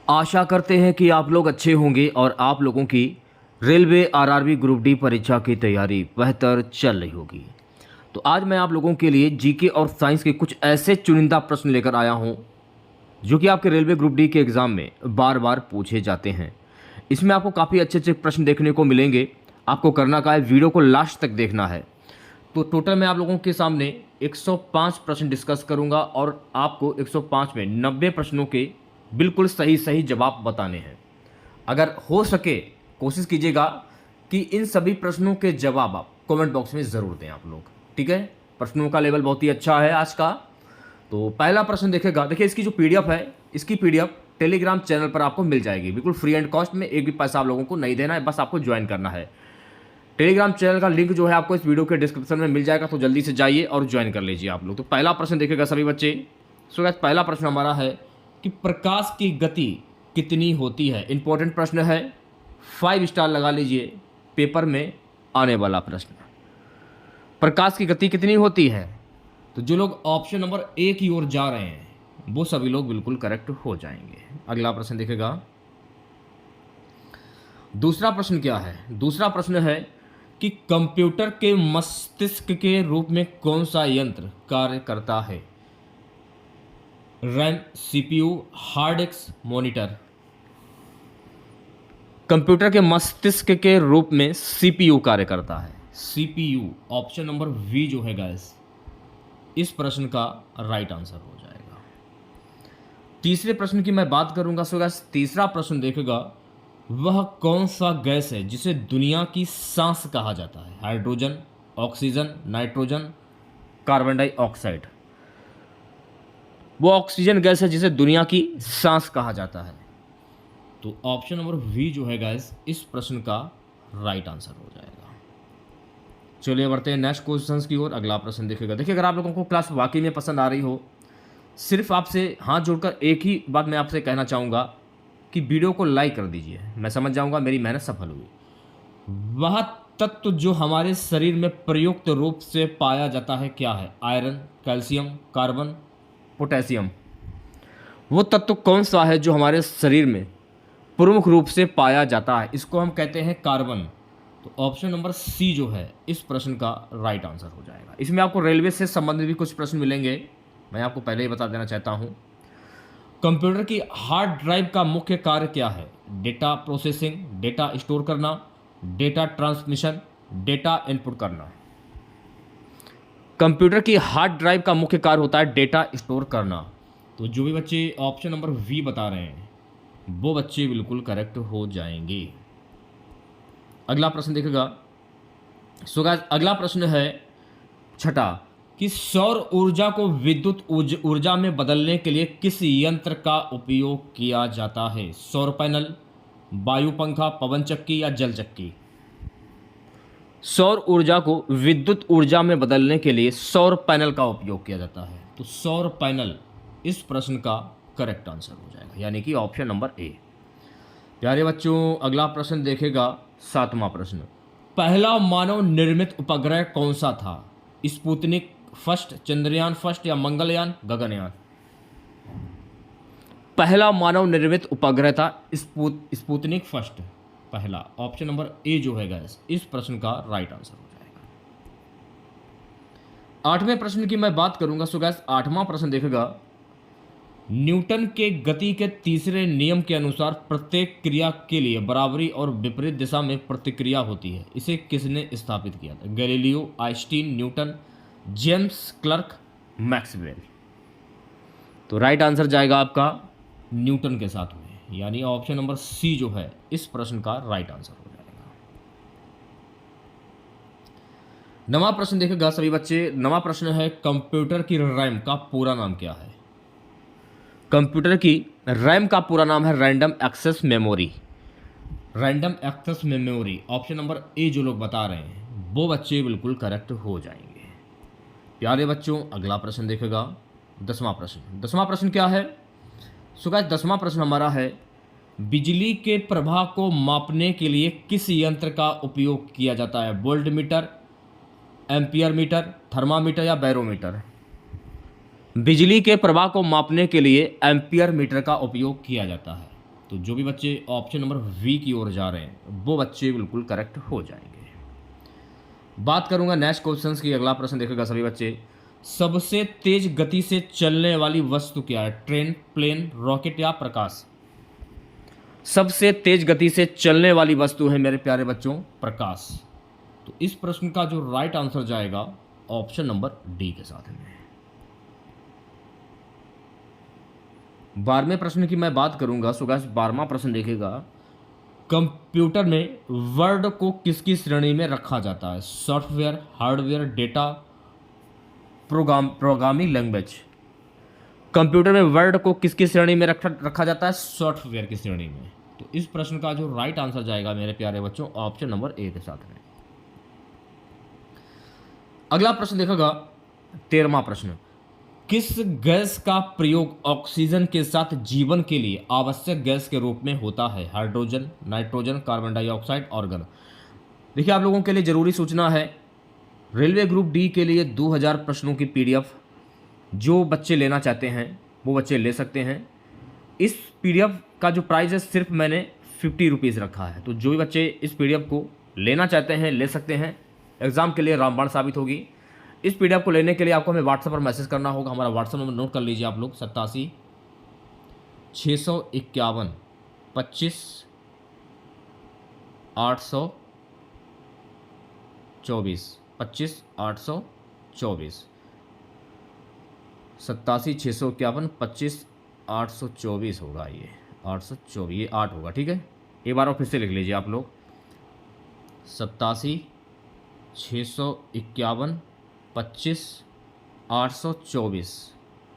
आशा करते हैं कि आप लोग अच्छे होंगे और आप लोगों की रेलवे आरआरबी ग्रुप डी परीक्षा की तैयारी बेहतर चल रही होगी। तो आज मैं आप लोगों के लिए जीके और साइंस के कुछ ऐसे चुनिंदा प्रश्न लेकर आया हूं जो कि आपके रेलवे ग्रुप डी के एग्ज़ाम में बार बार पूछे जाते हैं। इसमें आपको काफ़ी अच्छे अच्छे प्रश्न देखने को मिलेंगे। आपको करना क्या है, वीडियो को लास्ट तक देखना है। तो टोटल मैं आप लोगों के सामने 105 प्रश्न डिस्कस करूंगा और आपको 105 में 90 प्रश्नों के बिल्कुल सही सही जवाब बताने हैं। अगर हो सके कोशिश कीजिएगा कि इन सभी प्रश्नों के जवाब आप कमेंट बॉक्स में ज़रूर दें आप लोग, ठीक है। प्रश्नों का लेवल बहुत ही अच्छा है आज का। तो पहला प्रश्न देखेगा, देखिए इसकी जो पीडीएफ है, इसकी पीडीएफ टेलीग्राम चैनल पर आपको मिल जाएगी बिल्कुल फ्री एंड कॉस्ट में। एक भी पैसा आप लोगों को नहीं देना है, बस आपको ज्वाइन करना है। टेलीग्राम चैनल का लिंक जो है आपको इस वीडियो के डिस्क्रिप्शन में मिल जाएगा, तो जल्दी से जाइए और ज्वाइन कर लीजिए आप लोग। तो पहला प्रश्न देखेगा सभी बच्चे। सो गाइस पहला प्रश्न हमारा है कि प्रकाश की गति कितनी होती है। इंपॉर्टेंट प्रश्न है, 5 स्टार लगा लीजिए पेपर में आने वाला प्रश्न। प्रकाश की गति कितनी होती है? तो जो लोग ऑप्शन नंबर ए की ओर जा रहे हैं वो सभी लोग बिल्कुल करेक्ट हो जाएंगे। अगला प्रश्न देखेगा। दूसरा प्रश्न क्या है? दूसरा प्रश्न है कि कंप्यूटर के मस्तिष्क के रूप में कौन सा यंत्र कार्य करता है। RAM, CPU, hard disk, monitor. Computer के मस्तिष्क के रूप में सीपीयू कार्य करता है। सीपीयू ऑप्शन नंबर वी जो है गाइस इस प्रश्न का राइट आंसर हो जाएगा। तीसरे प्रश्न की मैं बात करूंगा। सो गाइस तीसरा प्रश्न देखेगा, वह कौन सा गैस है जिसे दुनिया की सांस कहा जाता है। Hydrogen, oxygen, nitrogen, carbon dioxide. वो ऑक्सीजन गैस है जिसे दुनिया की सांस कहा जाता है। तो ऑप्शन नंबर वी जो है गाइस इस प्रश्न का राइट आंसर हो जाएगा। चलिए बढ़ते हैं नेक्स्ट क्वेश्चंस की ओर। अगला प्रश्न देखेगा। देखिए अगर आप लोगों को क्लास वाकई में पसंद आ रही हो, सिर्फ आपसे हाथ जोड़कर एक ही बात मैं आपसे कहना चाहूँगा कि वीडियो को लाइक कर दीजिए। मैं समझ जाऊँगा मेरी मेहनत सफल हुई। वह तत्व जो हमारे शरीर में प्रयुक्त रूप से पाया जाता है क्या है। Iron, calcium, carbon, potassium. वो तत्व कौन सा है जो हमारे शरीर में प्रमुख रूप से पाया जाता है? इसको हम कहते हैं कार्बन। तो ऑप्शन नंबर सी जो है इस प्रश्न का राइट आंसर हो जाएगा। इसमें आपको रेलवे से संबंधित भी कुछ प्रश्न मिलेंगे, मैं आपको पहले ही बता देना चाहता हूँ। कंप्यूटर की हार्ड ड्राइव का मुख्य कार्य क्या है। डेटा प्रोसेसिंग, डेटा स्टोर करना, डेटा ट्रांसमिशन, डेटा इनपुट करना। कंप्यूटर की हार्ड ड्राइव का मुख्य कार्य होता है डेटा स्टोर करना। तो जो भी बच्चे ऑप्शन नंबर वी बता रहे हैं वो बच्चे बिल्कुल करेक्ट हो जाएंगे। अगला प्रश्न देखेगा। सो गाइस अगला प्रश्न है छठा कि सौर ऊर्जा को विद्युत ऊर्जा में बदलने के लिए किस यंत्र का उपयोग किया जाता है। सौर पैनल, वायु पंखा, पवन चक्की या जल चक्की। सौर ऊर्जा को विद्युत ऊर्जा में बदलने के लिए सौर पैनल का उपयोग किया जाता है। तो सौर पैनल इस प्रश्न का करेक्ट आंसर हो जाएगा, यानी कि ऑप्शन नंबर ए। प्यारे बच्चों अगला प्रश्न देखेगा। सातवां प्रश्न, पहला मानव निर्मित उपग्रह कौन सा था। स्पुतनिक फर्स्ट, चंद्रयान फर्स्ट या मंगलयान, गगनयान। पहला मानव निर्मित उपग्रह था स्पुतनिक फर्स्ट, पहला। ऑप्शन नंबर ए जो है गाइस इस प्रश्न का राइट आंसर हो जाएगा। आठवें प्रश्न की मैं बात करूंगा। सो गाइस आठवां प्रश्न देखेगा। न्यूटन के गति के तीसरे नियम के अनुसार प्रत्येक क्रिया के लिए बराबरी और विपरीत दिशा में प्रतिक्रिया होती है। इसे किसने स्थापित किया था। Galileo, Einstein, Newton, James clerk, Maxwell. तो राइट आंसर जाएगा आपका न्यूटन के साथ में, यानी ऑप्शन नंबर सी जो है इस प्रश्न का राइट आंसर हो जाएगा। नवा प्रश्न देखेगा सभी बच्चे। नवा प्रश्न है कंप्यूटर की रैम का पूरा नाम क्या है। कंप्यूटर की रैम का पूरा नाम है random access memory. Random access memory option number A जो लोग बता रहे हैं वो बच्चे बिल्कुल करेक्ट हो जाएंगे। प्यारे बच्चों अगला प्रश्न देखेगा। दसवां प्रश्न। दसवां प्रश्न क्या है। सो गाइस दसवां प्रश्न हमारा है, बिजली के प्रवाह को मापने के लिए किस यंत्र का उपयोग किया जाता है। Volt meter, ampere meter, thermometer या बैरोमीटर। बिजली के प्रवाह को मापने के लिए एम्पियर मीटर का उपयोग किया जाता है। तो जो भी बच्चे ऑप्शन नंबर वी की ओर जा रहे हैं वो बच्चे बिल्कुल करेक्ट हो जाएंगे। बात करूंगा नेक्स्ट क्वेश्चंस की। अगला प्रश्न देखेगा सभी बच्चे, सबसे तेज गति से चलने वाली वस्तु क्या है? ट्रेन, प्लेन, रॉकेट या प्रकाश? सबसे तेज गति से चलने वाली वस्तु है मेरे प्यारे बच्चों प्रकाश। तो इस प्रश्न का जो राइट आंसर जाएगा ऑप्शन नंबर डी के साथ में। 12वें प्रश्न की मैं बात करूंगा। सो गाइस 12वां प्रश्न देखेगा, कंप्यूटर में वर्ड को किसकी श्रेणी में रखा जाता है? Software, hardware, data, programming language. Computer में वर्ड को किसकी श्रेणी में रखा जाता है? सॉफ्टवेयर की श्रेणी में। तो इस प्रश्न का जो राइट आंसर जाएगा मेरे प्यारे बच्चों ऑप्शन नंबर ए के साथ में। अगला प्रश्न देखेगा 13वां प्रश्न, किस गैस का प्रयोग ऑक्सीजन के साथ जीवन के लिए आवश्यक गैस के रूप में होता है? Hydrogen, nitrogen, carbon dioxide, organ. देखिए आप लोगों के लिए जरूरी सूचना है, रेलवे ग्रुप डी के लिए 2000 प्रश्नों की पीडीएफ जो बच्चे लेना चाहते हैं वो बच्चे ले सकते हैं। इस पीडीएफ का जो प्राइस है सिर्फ मैंने 50 रुपीज़ रखा है। तो जो भी बच्चे इस पीडीएफ को लेना चाहते हैं ले सकते हैं, एग्जाम के लिए रामबाण साबित होगी। इस पीडीएफ को लेने के लिए आपको हमें व्हाट्सएप पर मैसेज करना होगा। हमारा व्हाट्सएप नंबर नोट कर लीजिए आप लोग, 87 651 25 824 25 824 87 651 25 824 होगा। ये 824, ये 8 होगा, ठीक है। एक बार और फिर से लिख लीजिए आप लोग, 87 651 25 824,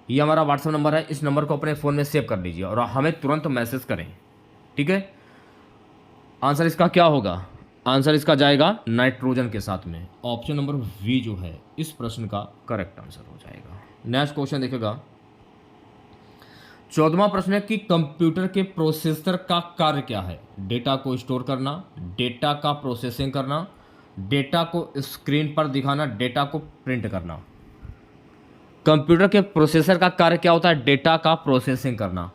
ये हमारा व्हाट्सएप नंबर है। इस नंबर को अपने फ़ोन में सेव कर लीजिए और हमें तुरंत मैसेज करें, ठीक है। आंसर इसका क्या होगा? आंसर इसका जाएगा नाइट्रोजन के साथ में। ऑप्शन नंबर वी जो है इस प्रश्न का करेक्ट आंसर हो जाएगा। नेक्स्ट क्वेश्चन देखेगा 14वां प्रश्न है कि कंप्यूटर के प्रोसेसर का कार्य क्या है? डेटा को स्टोर करना, डेटा का प्रोसेसिंग करना, डेटा को स्क्रीन पर दिखाना, डेटा को प्रिंट करना। कंप्यूटर के प्रोसेसर का कार्य क्या होता है? डेटा का प्रोसेसिंग करना,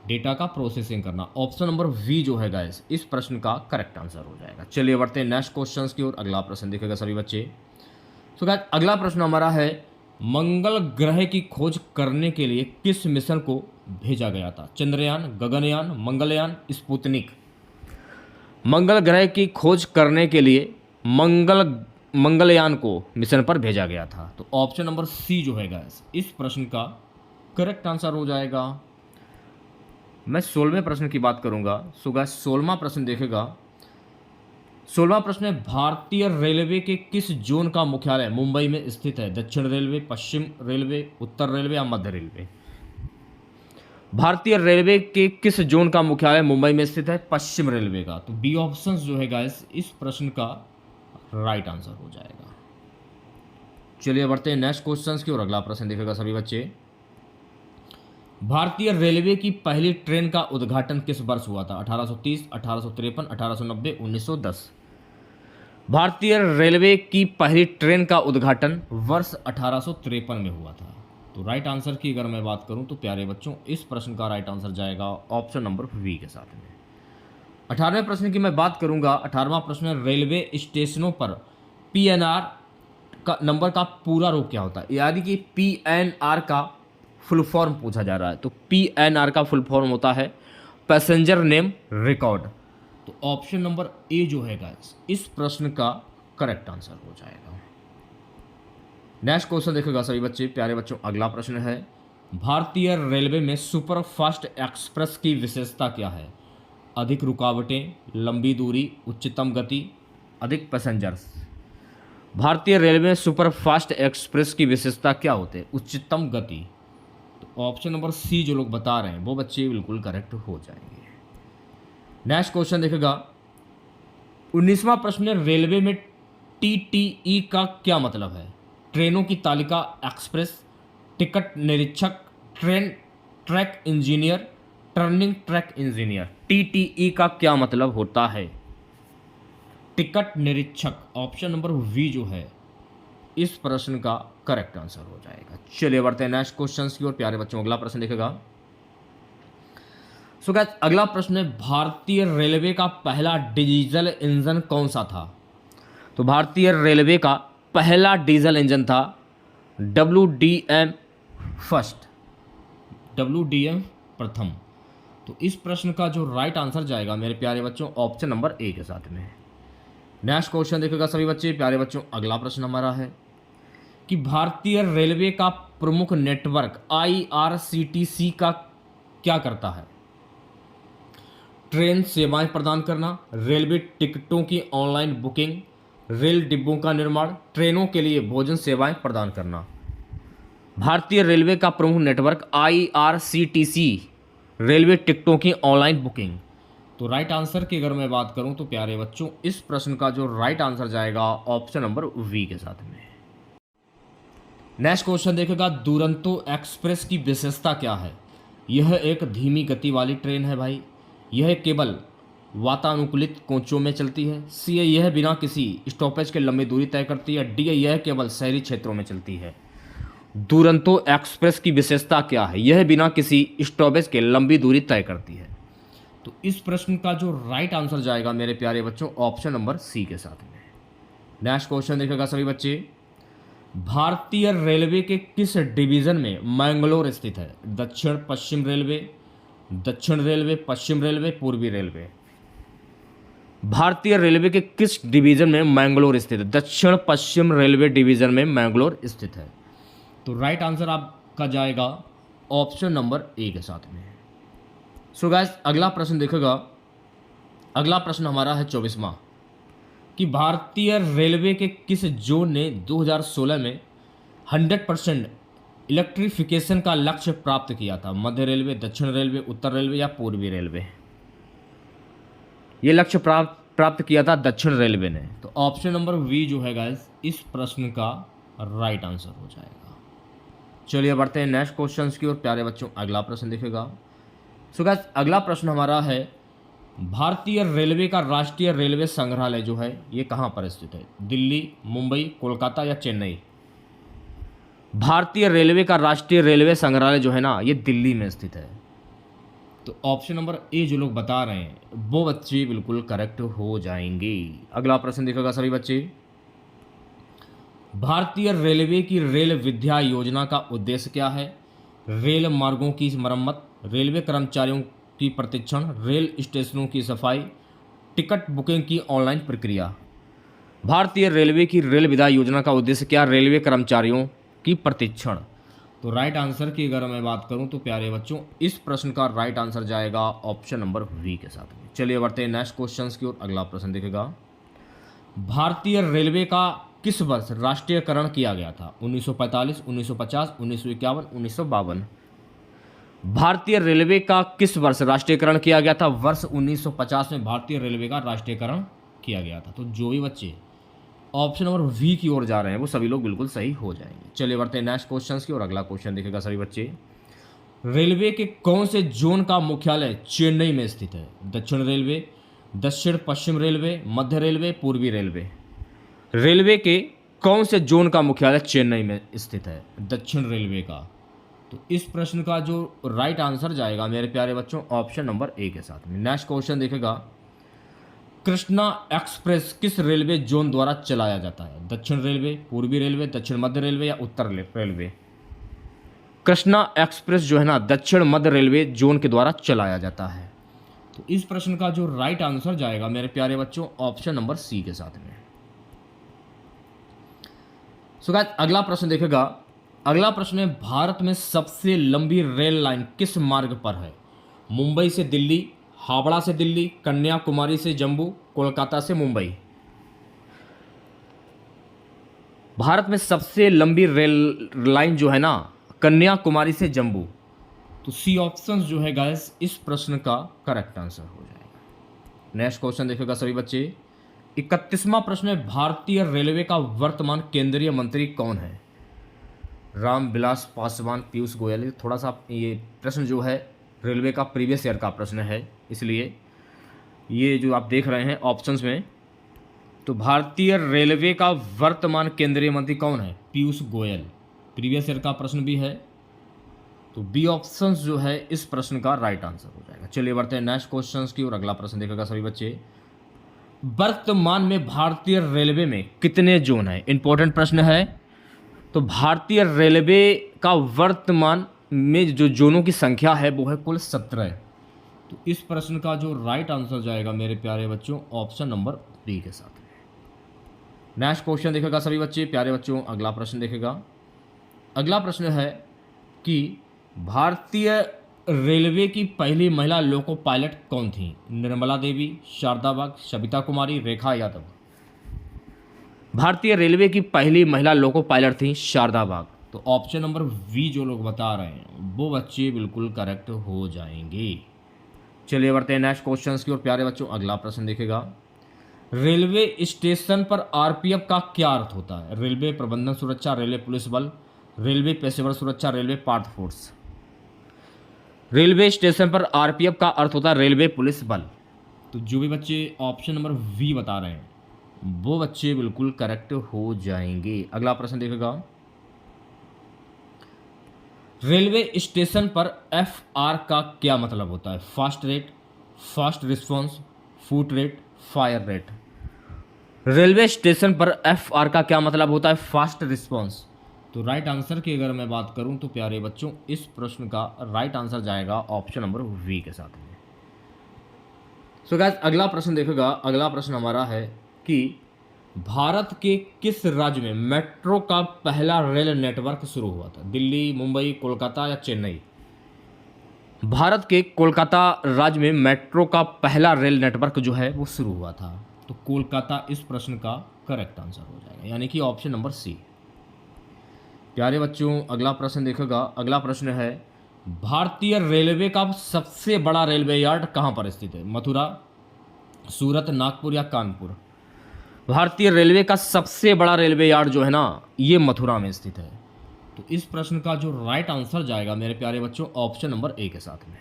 डेटा का प्रोसेसिंग करना। ऑप्शन नंबर वी जो है गाइस इस प्रश्न का करेक्ट आंसर हो जाएगा। चलिए बढ़ते हैं नेक्स्ट क्वेश्चंस की ओर। अगला प्रश्न देखेगा सभी बच्चे। तो गाइस अगला प्रश्न हमारा है, मंगल ग्रह की खोज करने के लिए किस मिशन को भेजा गया था? चंद्रयान, गगनयान, मंगलयान, स्पुतनिक। मंगल ग्रह की खोज करने के लिए मंगलयान को मिशन पर भेजा गया था। तो ऑप्शन नंबर सी जो है गाइस इस प्रश्न का करेक्ट आंसर हो जाएगा। मैं 16वें प्रश्न की बात करूंगा। सो गाइस 16वां प्रश्न देखेगा। 16वां प्रश्न है, भारतीय रेलवे के किस जोन का मुख्यालय मुंबई में स्थित है? दक्षिण रेलवे, पश्चिम रेलवे, उत्तर रेलवे या मध्य रेलवे? भारतीय रेलवे के किस जोन का मुख्यालय मुंबई में स्थित है? पश्चिम रेलवे का। तो बी ऑप्शन जो है गाइस इस प्रश्न का राइट आंसर हो जाएगा। चलिए बढ़ते हैं नेक्स्ट क्वेश्चंस की और अगला प्रश्न देखेगा सभी बच्चे। भारतीय रेलवे की पहली ट्रेन का उद्घाटन किस वर्ष हुआ था? 1830, 1853, 1890, 1910। भारतीय रेलवे की पहली ट्रेन का उद्घाटन वर्ष 1853 में हुआ था। तो राइट आंसर की अगर मैं बात करूं तो प्यारे बच्चों इस प्रश्न का राइट आंसर जाएगा ऑप्शन नंबर वी के साथ में। 18वें प्रश्न की मैं बात करूंगा। 18वां प्रश्न, रेलवे स्टेशनों पर पीएनआर का नंबर का पूरा रूप क्या होता है? यानी कि पीएनआर का फुल फॉर्म पूछा जा रहा है। तो पीएनआर का फुल फॉर्म होता है पैसेंजर नेम रिकॉर्ड। तो ऑप्शन नंबर ए जो है गाइस इस प्रश्न का करेक्ट आंसर हो जाएगा। नेक्स्ट क्वेश्चन देखेगा सभी बच्चे, प्यारे बच्चों। अगला प्रश्न है, भारतीय रेलवे में सुपर फास्ट एक्सप्रेस की विशेषता क्या है? अधिक रुकावटें, लंबी दूरी, उच्चतम गति, अधिक पैसेंजर्स। भारतीय रेलवे में सुपर फास्ट एक्सप्रेस की विशेषता क्या होते हैं? उच्चतम गति। तो ऑप्शन नंबर सी जो लोग बता रहे हैं वो बच्चे बिल्कुल करेक्ट हो जाएंगे। नेक्स्ट क्वेश्चन देखेगा 19वां प्रश्न, रेलवे में टीटीई का क्या मतलब है? ट्रेनों की तालिका, एक्सप्रेस, टिकट निरीक्षक, train track engineer, turning track engineer. TTE का क्या मतलब होता है? टिकट निरीक्षक। ऑप्शन नंबर वी जो है इस प्रश्न का करेक्ट आंसर हो जाएगा। चलिए बढ़ते हैं नेक्स्ट क्वेश्चन की ओर, प्यारे बच्चों। अगला प्रश्न देखेगा सो गाइस अगला प्रश्न है, भारतीय रेलवे का पहला डीजल इंजन कौन सा था? तो भारतीय रेलवे का पहला डीजल इंजन था WDM फर्स्ट, WDM प्रथम। तो इस प्रश्न का जो राइट आंसर जाएगा मेरे प्यारे बच्चों ऑप्शन नंबर ए के साथ में। नेक्स्ट क्वेश्चन देखिएगा सभी बच्चे प्यारे बच्चों, अगला प्रश्न हमारा है कि भारतीय रेलवे का प्रमुख नेटवर्क IRCTC का क्या करता है? ट्रेन सेवाएं प्रदान करना, रेलवे टिकटों की ऑनलाइन बुकिंग, रेल डिब्बों का निर्माण, ट्रेनों के लिए भोजन सेवाएं प्रदान करना। भारतीय रेलवे का प्रमुख नेटवर्क IRCTC, रेलवे टिकटों की ऑनलाइन बुकिंग। तो राइट आंसर की अगर मैं बात करूं तो प्यारे बच्चों इस प्रश्न का जो राइट आंसर जाएगा ऑप्शन नंबर वी के साथ में। नेक्स्ट क्वेश्चन देखेगा, दुरंतो एक्सप्रेस की विशेषता क्या है? यह एक धीमी गति वाली ट्रेन है भाई, यह केवल वातानुकूलित कोचों में चलती है, सी यह बिना किसी स्टॉपेज के लंबी दूरी तय करती है, डी यह केवल शहरी क्षेत्रों में चलती है। दुरंतो एक्सप्रेस की विशेषता क्या है? यह बिना किसी स्टॉपेज के लंबी दूरी तय करती है। तो इस प्रश्न का जो राइट आंसर जाएगा मेरे प्यारे बच्चों ऑप्शन नंबर सी के साथ में। नेक्स्ट क्वेश्चन देखेगा सभी बच्चे, भारतीय रेलवे के किस डिवीजन में मैंगलोर स्थित है? दक्षिण पश्चिम रेलवे, दक्षिण रेलवे, पश्चिम रेलवे, पूर्वी रेलवे। भारतीय रेलवे के किस डिवीजन में मैंगलोर स्थित है? दक्षिण पश्चिम रेलवे डिवीजन में मैंगलोर स्थित है। तो राइट आंसर आपका जाएगा ऑप्शन नंबर ए के साथ में। सो गाइस अगला प्रश्न देखेगा, अगला प्रश्न हमारा है 24वां कि भारतीय रेलवे के किस जोन ने 2016 में 100% इलेक्ट्रिफिकेशन का लक्ष्य प्राप्त किया था? मध्य रेलवे, दक्षिण रेलवे, उत्तर रेलवे या पूर्वी रेलवे? ये लक्ष्य प्राप्त किया था दक्षिण रेलवे ने। तो ऑप्शन नंबर वी जो है गाइस इस प्रश्न का राइट आंसर हो जाएगा। चलिए बढ़ते हैं नेक्स्ट क्वेश्चन की ओर प्यारे बच्चों, अगला प्रश्न देखेगा। सो गाइस अगला प्रश्न हमारा है, भारतीय रेलवे का राष्ट्रीय रेलवे संग्रहालय जो है ये कहाँ पर स्थित है? दिल्ली, मुंबई, कोलकाता या चेन्नई? भारतीय रेलवे का राष्ट्रीय रेलवे संग्रहालय जो है ना ये दिल्ली में स्थित है। तो ऑप्शन नंबर ए जो लोग बता रहे हैं वो बच्चे बिल्कुल करेक्ट हो जाएंगे। अगला प्रश्न देखेगा सभी बच्चे, भारतीय रेलवे की रेल विद्या योजना का उद्देश्य क्या है? रेल मार्गों की मरम्मत, रेलवे कर्मचारियों की प्रशिक्षण, रेल स्टेशनों की सफाई, टिकट बुकिंग की ऑनलाइन प्रक्रिया। भारतीय रेलवे की रेल विद्या योजना का उद्देश्य क्या? रेलवे कर्मचारियों की प्रशिक्षण। तो राइट आंसर की अगर मैं बात करूं तो प्यारे बच्चों इस प्रश्न का राइट आंसर जाएगा ऑप्शन नंबर वी के साथ में। चलिए बढ़ते हैं नेक्स्ट क्वेश्चन की ओर, अगला प्रश्न देखेगा, भारतीय रेलवे का किस वर्ष राष्ट्रीयकरण किया गया था? 1945, 1950, 1951, 1952? भारतीय रेलवे का किस वर्ष राष्ट्रीयकरण किया गया था? वर्ष 1950 में भारतीय रेलवे का राष्ट्रीयकरण किया गया था। तो जो भी बच्चे ऑप्शन नंबर वी की ओर जा रहे हैं वो सभी लोग बिल्कुल सही हो जाएंगे। चलिए बढ़ते हैं नेक्स्ट क्वेश्चन की ओर, अगला क्वेश्चन देखेगा सभी बच्चे, रेलवे के कौन से जोन का मुख्यालय चेन्नई में स्थित है? दक्षिण रेलवे, दक्षिण पश्चिम रेलवे, मध्य रेलवे, पूर्वी रेलवे? रेलवे के कौन से जोन का मुख्यालय चेन्नई में स्थित है? दक्षिण रेलवे का। तो इस प्रश्न का जो राइट आंसर जाएगा मेरे प्यारे बच्चों ऑप्शन नंबर ए के साथ में। नेक्स्ट क्वेश्चन देखेगा, कृष्णा एक्सप्रेस किस रेलवे जोन द्वारा चलाया जाता है? दक्षिण रेलवे, पूर्वी रेलवे, दक्षिण मध्य रेलवे या उत्तर रेलवे? कृष्णा एक्सप्रेस जो है ना दक्षिण मध्य रेलवे जोन के द्वारा चलाया जाता है। तो इस प्रश्न का जो राइट आंसर जाएगा मेरे प्यारे बच्चों ऑप्शन नंबर सी के साथ में। सो गाइस अगला प्रश्न देखेगा, अगला प्रश्न है, भारत में सबसे लंबी रेल लाइन किस मार्ग पर है? मुंबई से दिल्ली, हावड़ा से दिल्ली, कन्याकुमारी से जम्मू, कोलकाता से मुंबई? भारत में सबसे लंबी रेल लाइन जो है ना कन्याकुमारी से जम्मू। तो सी ऑप्शन जो है गाइस इस प्रश्न का करेक्ट आंसर हो जाएगा। नेक्स्ट क्वेश्चन देखेगा सभी बच्चे, 31वां प्रश्न है, भारतीय रेलवे का वर्तमान केंद्रीय मंत्री कौन है? रामविलास पासवान, पीयूष गोयल? थोड़ा सा ये प्रश्न जो है रेलवे का प्रीवियस ईयर का प्रश्न है, इसलिए ये जो आप देख रहे हैं ऑप्शंस में, तो भारतीय रेलवे का वर्तमान केंद्रीय मंत्री कौन है? पीयूष गोयल। प्रीवियस ईयर का प्रश्न भी है, तो बी ऑप्शन जो है इस प्रश्न का राइट आंसर हो जाएगा। चलिए बढ़ते हैं नेक्स्ट क्वेश्चन की और अगला प्रश्न देखेगा सभी बच्चे। वर्तमान में भारतीय रेलवे में कितने जोन है? इंपॉर्टेंट प्रश्न है। तो भारतीय रेलवे का वर्तमान में जो जोनों की संख्या है वो है कुल 17। तो इस प्रश्न का जो राइट आंसर जाएगा मेरे प्यारे बच्चों ऑप्शन नंबर बी के साथ। नेक्स्ट क्वेश्चन देखेगा सभी बच्चे प्यारे बच्चों, अगला प्रश्न देखेगा। अगला प्रश्न है कि भारतीय रेलवे की पहली महिला लोको पायलट कौन थी? निर्मला देवी, शारदा बाग, सविता कुमारी, रेखा यादव। भारतीय रेलवे की पहली महिला लोको पायलट थी शारदा बाग। तो ऑप्शन नंबर वी जो लोग बता रहे हैं वो बच्चे बिल्कुल करेक्ट हो जाएंगे। चलिए बढ़ते हैं नेक्स्ट क्वेश्चन की और प्यारे बच्चों, अगला प्रश्न देखेगा। रेलवे स्टेशन पर आरपीएफ का क्या अर्थ होता है? रेलवे प्रबंधन सुरक्षा, रेलवे पुलिस बल, रेलवे पेशेवर सुरक्षा, railway part force. Railway station पर आरपीएफ का अर्थ होता है रेलवे पुलिस बल। तो जो भी बच्चे ऑप्शन नंबर वी बता रहे हैं वो बच्चे बिल्कुल करेक्ट हो जाएंगे। अगला प्रश्न देखेगा। रेलवे स्टेशन पर एफआर का क्या मतलब होता है? Fast rate, fast response, foot rate, fire rate. Railway station पर एफआर का क्या मतलब होता है? Fast response. तो राइट आंसर की अगर मैं बात करूं तो प्यारे बच्चों इस प्रश्न का राइट आंसर जाएगा ऑप्शन नंबर वी के साथ में। सो गाइस अगला प्रश्न देखेगा। अगला प्रश्न हमारा है कि भारत के किस राज्य में मेट्रो का पहला रेल नेटवर्क शुरू हुआ था? दिल्ली, मुंबई, कोलकाता या चेन्नई। भारत के कोलकाता राज्य में मेट्रो का पहला रेल नेटवर्क जो है वो शुरू हुआ था। तो कोलकाता इस प्रश्न का करेक्ट आंसर हो जाएगा, यानी कि ऑप्शन नंबर सी। प्यारे बच्चों अगला प्रश्न देखेगा। अगला प्रश्न है भारतीय रेलवे का सबसे बड़ा रेलवे यार्ड कहाँ पर स्थित है? मथुरा, सूरत, नागपुर या कानपुर। भारतीय रेलवे का सबसे बड़ा रेलवे यार्ड जो है ना ये मथुरा में स्थित है। तो इस प्रश्न का जो राइट आंसर जाएगा मेरे प्यारे बच्चों ऑप्शन नंबर ए के साथ में।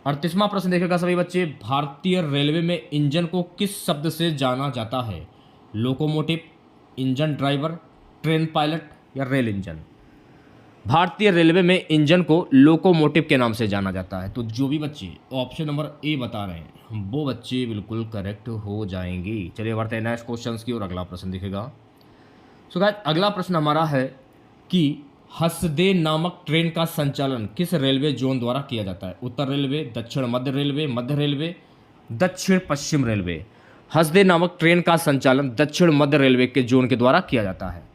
38वां प्रश्न देखेगा सभी बच्चे। भारतीय रेलवे में इंजन को किस शब्द से जाना जाता है? Locomotive, engine driver, train pilot या रेल इंजन। भारतीय रेलवे में इंजन को लोकोमोटिव के नाम से जाना जाता है। तो जो भी बच्चे ऑप्शन नंबर ए बता रहे हैं वो बच्चे बिल्कुल करेक्ट हो जाएंगे। चलिए बढ़ते हैं नेक्स्ट क्वेश्चन की और अगला प्रश्न दिखेगा। सो गाइस अगला प्रश्न हमारा है कि हसदे नामक ट्रेन का संचालन किस रेलवे जोन द्वारा किया जाता है? उत्तर रेलवे, दक्षिण मध्य रेलवे, दक्षिण पश्चिम रेलवे। हसदे नामक ट्रेन का संचालन दक्षिण मध्य रेलवे के जोन के द्वारा किया जाता है।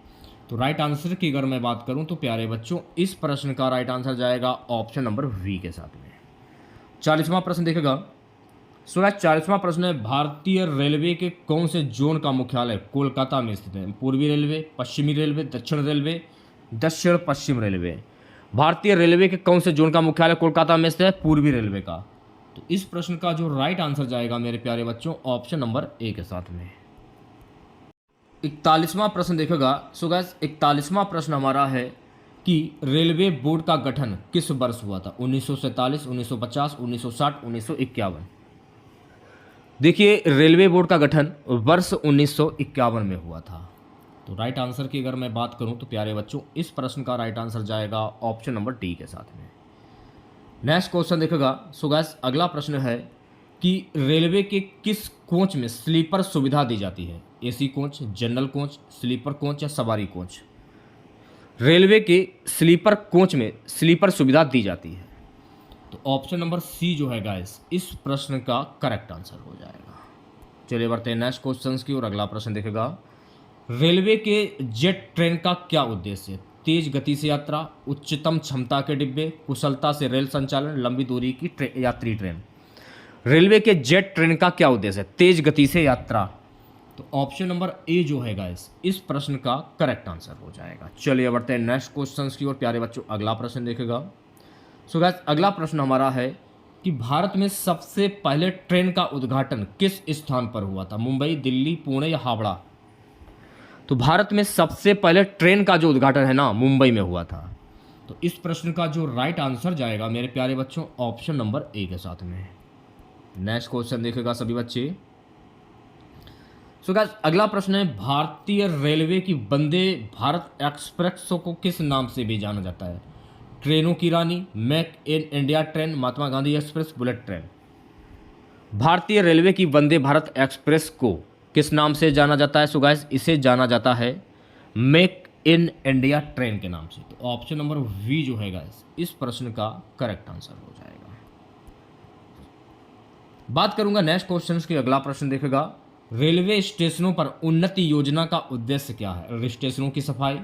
तो राइट आंसर की अगर मैं बात करूं तो प्यारे बच्चों इस प्रश्न का राइट आंसर जाएगा ऑप्शन नंबर वी के साथ में। 40वां प्रश्न देखेगा। सो गाइस 40वां प्रश्न है भारतीय रेलवे के कौन से जोन का मुख्यालय कोलकाता में स्थित है? पूर्वी रेलवे, पश्चिमी रेलवे, दक्षिण रेलवे, दक्षिण पश्चिम रेलवे। भारतीय रेलवे के कौन से जोन का मुख्यालय कोलकाता में स्थित है? पूर्वी रेलवे का। तो इस प्रश्न का जो राइट आंसर जाएगा मेरे प्यारे बच्चों ऑप्शन नंबर ए के साथ में। 41वां प्रश्न देखेगा। सो गाइस 41वां प्रश्न हमारा है कि रेलवे बोर्ड का गठन किस वर्ष हुआ था? 1947, 1950, 1960, 1951। देखिए रेलवे बोर्ड का गठन वर्ष 1951 में हुआ था। तो राइट आंसर की अगर मैं बात करूं तो प्यारे बच्चों इस प्रश्न का राइट आंसर जाएगा ऑप्शन नंबर डी के साथ में। नेक्स्ट क्वेश्चन देखेगा। सो गाइस अगला प्रश्न है कि रेलवे के किस कोच में स्लीपर सुविधा दी जाती है? AC coach, general coach, sleeper coach या सवारी कोच। रेलवे के स्लीपर कोच में स्लीपर सुविधा दी जाती है। तो ऑप्शन नंबर सी जो है गाइस इस प्रश्न का करेक्ट आंसर हो जाएगा। चलिए बढ़ते हैं नेक्स्ट क्वेश्चन की और अगला प्रश्न देखेगा। रेलवे के जेट ट्रेन का क्या उद्देश्य है? तेज गति से यात्रा, उच्चतम क्षमता के डिब्बे, कुशलता से रेल संचालन, लंबी दूरी की यात्री ट्रेन। रेलवे के जेट ट्रेन का क्या उद्देश्य है? तेज गति से यात्रा। तो ऑप्शन नंबर ए जो है गाइस इस प्रश्न का करेक्ट आंसर हो जाएगा। चलिए बढ़ते हैं नेक्स्ट क्वेश्चन की और प्यारे बच्चों अगला प्रश्न देखेगा। सो गाइस अगला प्रश्न हमारा है कि भारत में सबसे पहले ट्रेन का उद्घाटन किस स्थान पर हुआ था? मुंबई, दिल्ली, पुणे या हावड़ा। तो भारत में सबसे पहले ट्रेन का जो उद्घाटन है ना मुंबई में हुआ था। तो इस प्रश्न का जो राइट आंसर जाएगा मेरे प्यारे बच्चों ऑप्शन नंबर ए के साथ में। नेक्स्ट क्वेश्चन देखेगा सभी बच्चे। सो गाइस अगला प्रश्न है भारतीय रेलवे की वंदे भारत एक्सप्रेस को किस नाम से भी जाना जाता है? ट्रेनों की रानी, make in India train, Mahatma Gandhi express, bullet train. भारतीय रेलवे की वंदे भारत एक्सप्रेस को किस नाम से जाना जाता है? सो गाइस, इसे जाना जाता है मेक इन इंडिया ट्रेन के नाम से। तो ऑप्शन नंबर वी जो है गाइस, इस प्रश्न का करेक्ट आंसर हो जाएगा। बात करूंगा नेक्स्ट क्वेश्चन की। अगला प्रश्न देखेगा, रेलवे स्टेशनों पर उन्नति योजना का उद्देश्य क्या है? स्टेशनों की सफाई,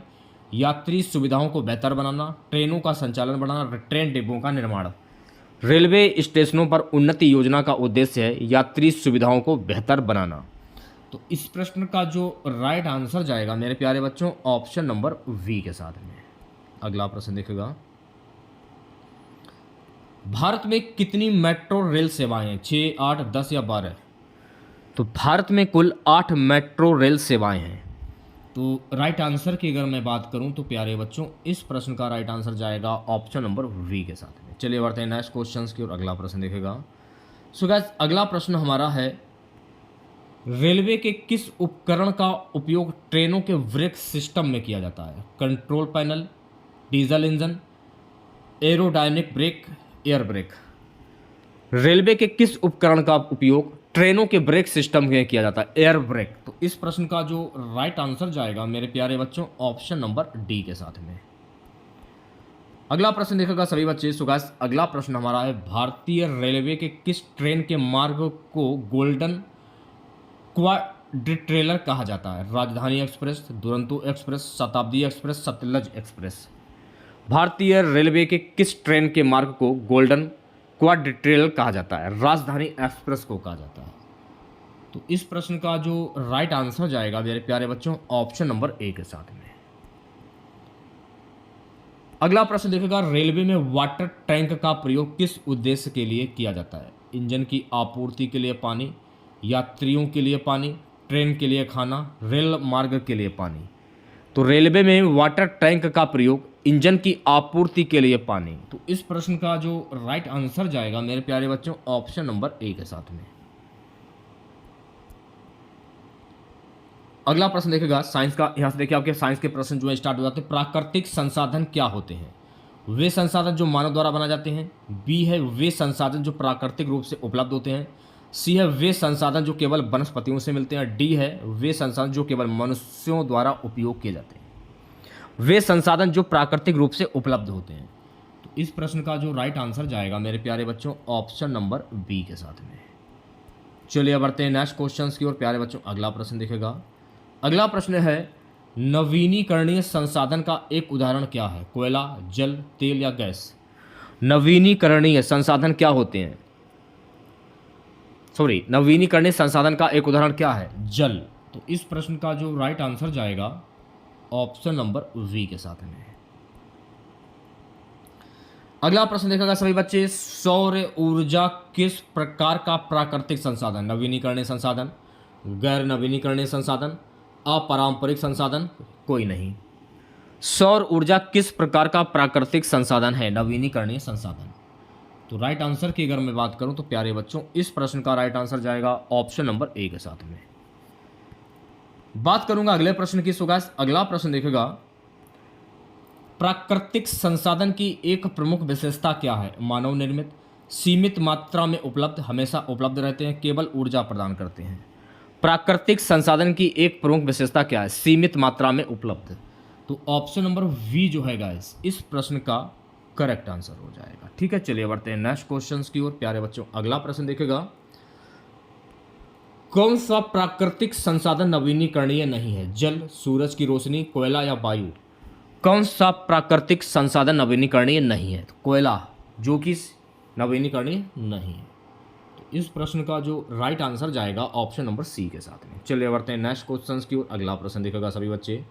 यात्री सुविधाओं को बेहतर बनाना, ट्रेनों का संचालन बढ़ाना, ट्रेन डिब्बों का निर्माण। रेलवे स्टेशनों पर उन्नति योजना का उद्देश्य है यात्री सुविधाओं को बेहतर बनाना। तो इस प्रश्न का जो राइट आंसर जाएगा मेरे प्यारे बच्चों, ऑप्शन नंबर वी के साथ में। अगला प्रश्न देखेगा, भारत में कितनी मेट्रो रेल सेवाएं हैं? 6, 8, 10 या 12? तो भारत में कुल 8 मेट्रो रेल सेवाएं हैं। तो राइट आंसर की अगर मैं बात करूं तो प्यारे बच्चों, इस प्रश्न का राइट आंसर जाएगा ऑप्शन नंबर वी के साथ में। चलिए बढ़ते हैं नेक्स्ट क्वेश्चन की और अगला प्रश्न देखेगा। सो गाइस, अगला प्रश्न हमारा है, रेलवे के किस उपकरण का उपयोग ट्रेनों के ब्रेक सिस्टम में किया जाता है? Control panel, diesel engine, aerodynamic brake, air brake. रेलवे के किस उपकरण का उपयोग ट्रेनों के ब्रेक सिस्टम में किया जाता है? Air brake. तो इस प्रश्न का जो राइट आंसर जाएगा मेरे प्यारे बच्चों, ऑप्शन नंबर डी के साथ में। अगला प्रश्न देखेगा सभी बच्चे। सो गाइस, अगला प्रश्न हमारा है, भारतीय रेलवे के किस ट्रेन के मार्ग को गोल्डन क्वाड्रिलेटरल कहा जाता है? राजधानी एक्सप्रेस, दुरंतो एक्सप्रेस, शताब्दी एक्सप्रेस, सतलज एक्सप्रेस। भारतीय रेलवे के किस ट्रेन के मार्ग को गोल्डन क्वाड्रिलेटरल कहा जाता है? राजधानी एक्सप्रेस को कहा जाता है। तो इस प्रश्न का जो राइट आंसर जाएगा मेरे प्यारे बच्चों, ऑप्शन नंबर ए के साथ में। अगला प्रश्न देखेगा, रेलवे में वाटर टैंक का प्रयोग किस उद्देश्य के लिए किया जाता है? इंजन की आपूर्ति के लिए पानी, यात्रियों के लिए पानी, ट्रेन के लिए खाना, रेल मार्ग के लिए पानी। तो रेलवे में वाटर टैंक का प्रयोग इंजन की आपूर्ति के लिए पानी। तो इस प्रश्न का जो राइट आंसर जाएगा मेरे प्यारे बच्चों, ऑप्शन नंबर ए के साथ में। अगला प्रश्न देखेगा साइंस का। यहां से देखिए आपके साइंस के प्रश्न जो है स्टार्ट हो जाते हैं। प्राकृतिक संसाधन क्या होते हैं? वे संसाधन जो मानव द्वारा बनाए जाते हैं। बी है वे संसाधन जो प्राकृतिक रूप से उपलब्ध होते हैं। सी है वे संसाधन जो केवल वनस्पतियों से मिलते हैं। डी है वे संसाधन जो केवल मनुष्यों द्वारा उपयोग किए जाते हैं। वे संसाधन जो प्राकृतिक रूप से उपलब्ध होते हैं। तो इस प्रश्न का जो राइट आंसर जाएगा मेरे प्यारे बच्चों, ऑप्शन नंबर बी के साथ में। चलिए बढ़ते हैं नेक्स्ट क्वेश्चन की ओर प्यारे बच्चों। अगला प्रश्न देखेगा। अगला प्रश्न है, नवीनीकरणीय संसाधन का एक उदाहरण क्या है? कोयला, जल, तेल या गैस? नवीनीकरणीय संसाधन क्या होते हैं? नवीनीकरणीय संसाधन का एक उदाहरण क्या है? जल। तो इस प्रश्न का जो राइट आंसर जाएगा, ऑप्शन नंबर वी के साथ में। अगला प्रश्न देखेगा सभी बच्चे, सौर ऊर्जा किस प्रकार का प्राकृतिक संसाधन? नवीनीकरणीय संसाधन, गैर नवीनीकरणीय संसाधन, अपारंपरिक संसाधन, कोई नहीं। सौर ऊर्जा किस प्रकार का प्राकृतिक संसाधन है? नवीनीकरणीय संसाधन। तो राइट आंसर की अगर मैं बात करूं तो प्यारे बच्चों, इस प्रश्न का राइट आंसर जाएगा ऑप्शन नंबर ए के साथ में। बात करूंगा अगले प्रश्न की। सुगास, अगला प्रश्न देखेगा, प्राकृतिक संसाधन की एक प्रमुख विशेषता क्या है? मानव निर्मित, सीमित मात्रा में उपलब्ध, हमेशा उपलब्ध रहते हैं, केवल ऊर्जा प्रदान करते हैं। प्राकृतिक संसाधन की एक प्रमुख विशेषता क्या है? सीमित मात्रा में उपलब्ध। तो ऑप्शन नंबर वी जो है गाइस, इस प्रश्न का करेक्ट आंसर हो जाएगा। ठीक है, चलिए बढ़ते हैं नेक्स्ट क्वेश्चंस की ओर प्यारे बच्चों। अगला प्रश्न देखेगा, कौन सा प्राकृतिक संसाधन नवीनीकरणीय नहीं है? जल, सूरज की रोशनी, कोयला या वायु? कौन सा प्राकृतिक संसाधन नवीनीकरणीय नहीं है? तो कोयला, जो कि नवीनीकरणीय नहीं है। तो इस प्रश्न का जो राइट आंसर जाएगा ऑप्शन नंबर सी के साथ में। चलिए बढ़ते हैं नेक्स्ट क्वेश्चंस की ओर। अगला प्रश्न देखेगा सभी बच्चे,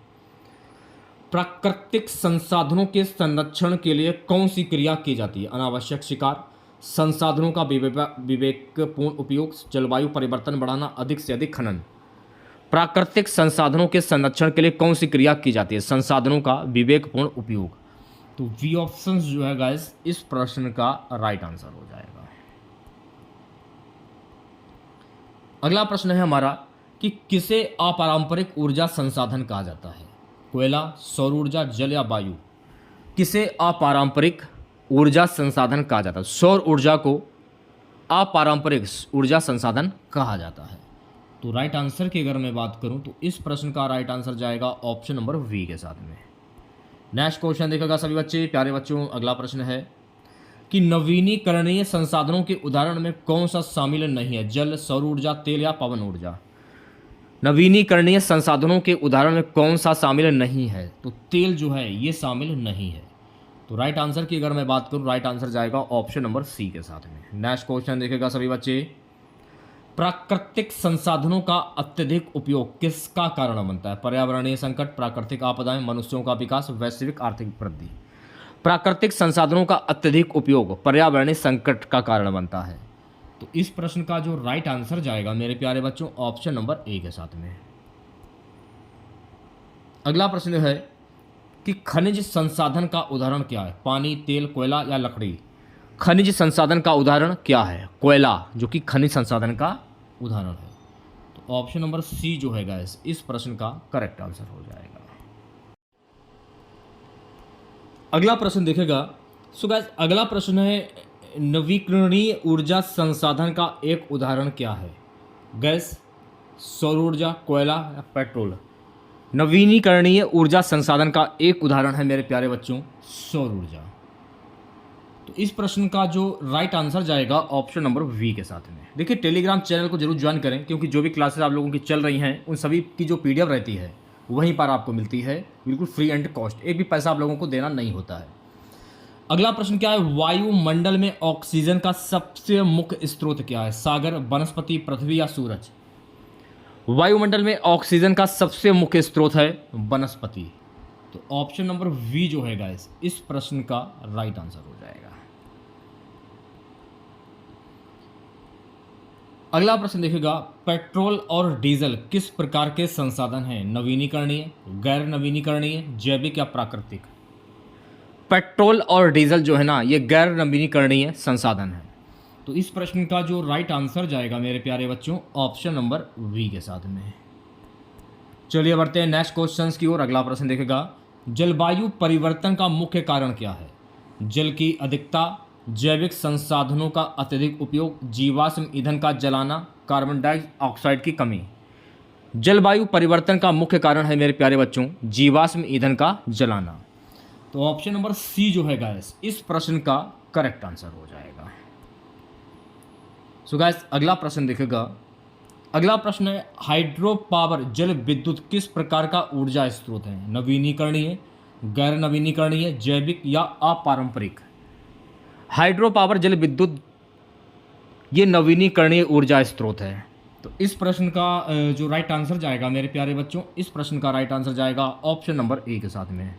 प्राकृतिक संसाधनों के संरक्षण के लिए कौन सी क्रिया की जाती है? अनावश्यक शिकार, संसाधनों का विवेकपूर्ण उपयोग, जलवायु परिवर्तन बढ़ाना, अधिक से अधिक खनन। प्राकृतिक संसाधनों के संरक्षण के लिए कौन सी क्रिया की जाती है? संसाधनों का विवेकपूर्ण उपयोग। तो वी ऑप्शन जो है गाइस, इस प्रश्न का राइट आंसर हो जाएगा। अगला प्रश्न है हमारा कि किसे अपारंपरिक ऊर्जा संसाधन कहा जाता है? कोयला, सौर ऊर्जा, जल या वायु? किसे अपारंपरिक ऊर्जा संसाधन कहा जाता है? सौर ऊर्जा को अपारंपरिक ऊर्जा संसाधन कहा जाता है। तो राइट आंसर की अगर मैं बात करूं तो इस प्रश्न का राइट आंसर जाएगा ऑप्शन नंबर वी के साथ में। नेक्स्ट क्वेश्चन देखेगा सभी बच्चे, प्यारे बच्चों, अगला प्रश्न है कि नवीनीकरणीय संसाधनों के उदाहरण में कौन सा शामिल नहीं है? जल, सौर ऊर्जा, तेल या पवन ऊर्जा। नवीनीकरणीय संसाधनों के उदाहरण में कौन सा शामिल नहीं है? तो तेल जो है ये शामिल नहीं है। तो राइट आंसर की अगर मैं बात करूं, राइट आंसर जाएगा ऑप्शन नंबर सी के साथ में। नेक्स्ट क्वेश्चन देखेगा सभी बच्चे, प्राकृतिक संसाधनों का अत्यधिक उपयोग किसका कारण बनता है? पर्यावरणीय संकट, प्राकृतिक आपदाएं, मनुष्यों का विकास, वैश्विक आर्थिक वृद्धि। प्राकृतिक संसाधनों का अत्यधिक उपयोग पर्यावरणीय संकट का कारण बनता है। तो इस प्रश्न का जो राइट आंसर जाएगा मेरे प्यारे बच्चों ऑप्शन नंबर ए के साथ में। अगला प्रश्न है कि खनिज संसाधन का उदाहरण क्या है? पानी, तेल, कोयला या लकड़ी। खनिज संसाधन का उदाहरण क्या है? कोयला, जो कि खनिज संसाधन का उदाहरण है। तो ऑप्शन नंबर सी जो है गाइस इस प्रश्न का करेक्ट आंसर हो जाएगा। अगला प्रश्न देखेगा। सो गाइस अगला प्रश्न है नवीकरणीय ऊर्जा संसाधन का एक उदाहरण क्या है? गैस, सौर ऊर्जा, कोयला या पेट्रोल। नवीनीकरणीय ऊर्जा संसाधन का एक उदाहरण है मेरे प्यारे बच्चों सौर ऊर्जा। तो इस प्रश्न का जो राइट आंसर जाएगा ऑप्शन नंबर वी के साथ में। देखिए टेलीग्राम चैनल को जरूर ज्वाइन करें, क्योंकि जो भी क्लासेस आप लोगों की चल रही हैं उन सभी की जो पीडीएफ रहती है वहीं पर आपको मिलती है, बिल्कुल फ्री एंड कॉस्ट, एक भी पैसा आप लोगों को देना नहीं होता है। अगला प्रश्न क्या है? वायुमंडल में ऑक्सीजन का सबसे मुख्य स्रोत क्या है? सागर, वनस्पति, पृथ्वी या सूरज। वायुमंडल में ऑक्सीजन का सबसे मुख्य स्रोत है वनस्पति। तो ऑप्शन नंबर वी जो है गाइस इस प्रश्न का राइट आंसर हो जाएगा। अगला प्रश्न देखिएगा, पेट्रोल और डीजल किस प्रकार के संसाधन हैं? नवीनीकरणीय, गैर नवीनीकरणीय, जैविक या प्राकृतिक। पेट्रोल और डीजल जो है ना ये गैर नवीनीकरणीय संसाधन है। तो इस प्रश्न का जो राइट आंसर जाएगा मेरे प्यारे बच्चों ऑप्शन नंबर वी के साथ में। चलिए बढ़ते हैं नेक्स्ट क्वेश्चंस की ओर। अगला प्रश्न देखेगा, जलवायु परिवर्तन का मुख्य कारण क्या है? जल की अधिकता, जैविक संसाधनों का अत्यधिक उपयोग, जीवाश्म ईंधन का जलाना, कार्बन डाइऑक्साइड की कमी। जलवायु परिवर्तन का मुख्य कारण है मेरे प्यारे बच्चों जीवाश्म ईंधन का जलाना। तो ऑप्शन नंबर सी जो है गाइस इस प्रश्न का करेक्ट आंसर हो जाएगा। सो गाइस अगला प्रश्न देखेगा। अगला प्रश्न है, हाइड्रो पावर जल विद्युत किस प्रकार का ऊर्जा स्रोत है? नवीनीकरणीय, गैर नवीनीकरणीय, जैविक या अपारंपरिक। हाइड्रो पावर जल विद्युत ये नवीनीकरणीय ऊर्जा स्रोत है। तो इस प्रश्न का जो राइट आंसर जाएगा मेरे प्यारे बच्चों इस प्रश्न का राइट आंसर जाएगा ऑप्शन नंबर ए के साथ में।